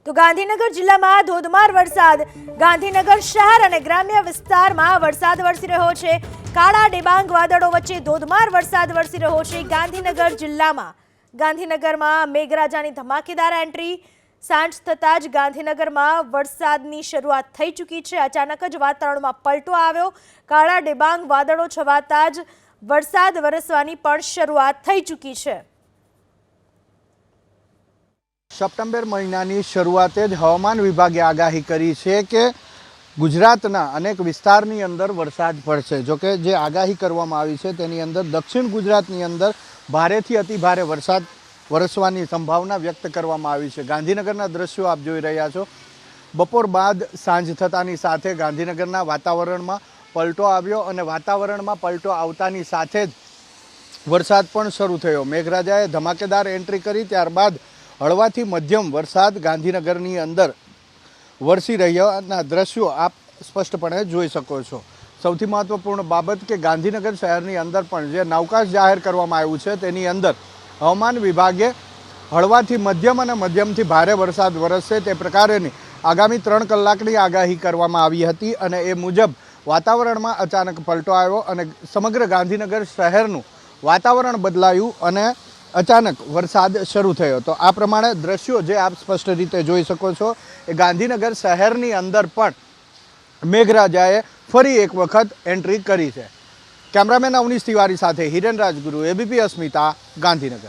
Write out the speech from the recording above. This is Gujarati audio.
તો ગાંધીનગર જિલ્લામાં ધોધમાર વરસાદ. ગાંધીનગર શહેર અને ગ્રામ્ય વિસ્તારમાં વરસાદ વરસી રહ્યો છે. કાળા ડિબાંગ વાદળો વચ્ચે ધોધમાર વરસાદ વરસી રહ્યો છે ગાંધીનગર જિલ્લામાં. ગાંધીનગરમાં મેઘરાજાની ધમાકેદાર એન્ટ્રી. સાંજ થતાં જ ગાંધીનગરમાં વરસાદની શરૂઆત થઈ ચૂકી છે. અચાનક જ વાતાવરણમાં પલટો આવ્યો. કાળા ડિબાંગ વાદળો છવાતા જ વરસાદ વરસવાની પણ શરૂઆત થઈ ચૂકી છે. સપ્ટેમ્બર મહિનાની શરૂઆતે જ હવામાન વિભાગે આગાહી કરી છે કે ગુજરાતના અનેક વિસ્તારની અંદર વરસાદ પડશે. જોકે જે આગાહી કરવામાં આવી છે તેની અંદર દક્ષિણ ગુજરાતની અંદર ભારેથી અતિ ભારે વરસાદ વરસવાની સંભાવના વ્યક્ત કરવામાં આવી છે. ગાંધીનગરના દ્રશ્યો આપ જોઈ રહ્યા છો. બપોર બાદ સાંજ થતાની સાથે ગાંધીનગરના વાતાવરણમાં પલટો આવ્યો અને વાતાવરણમાં પલટો આવતાની સાથે જ વરસાદ પણ શરૂ થયો. મેઘરાજાએ ધમાકેદાર એન્ટ્રી કરી. ત્યારબાદ હળવાથી મધ્યમ વરસાદ ગાંધીનગરની અંદર વરસી રહ્યાના દ્રશ્યો આપ સ્પષ્ટપણે જોઈ શકો છો. સૌથી મહત્વપૂર્ણ બાબત કે ગાંધીનગર શહેરની અંદર પણ જે અવકાશ જાહેર કરવામાં આવ્યું છે તેની અંદર હવામાન વિભાગે હળવાથી મધ્યમ અને મધ્યમથી ભારે વરસાદ વરસશે તે પ્રકારેની આગામી 3 કલાકની આગાહી કરવામાં આવી હતી અને એ મુજબ વાતાવરણમાં અચાનક પલટો આવ્યો અને સમગ્ર ગાંધીનગર શહેરનું વાતાવરણ બદલાયું અને અચાનક વરસાદ શરૂ થયો. તો આ પ્રમાણે દ્રશ્યો જે આપ સ્પષ્ટ રીતે જોઈ શકો છો એ ગાંધીનગર શહેરની અંદર પણ મેઘરાજાએ ફરી એક વખત એન્ટ્રી કરી છે. કેમેરામેન અવનીશ તિવારી સાથે હિરેન રાજગુરુ, એબીપી અસ્મિતા, ગાંધીનગર.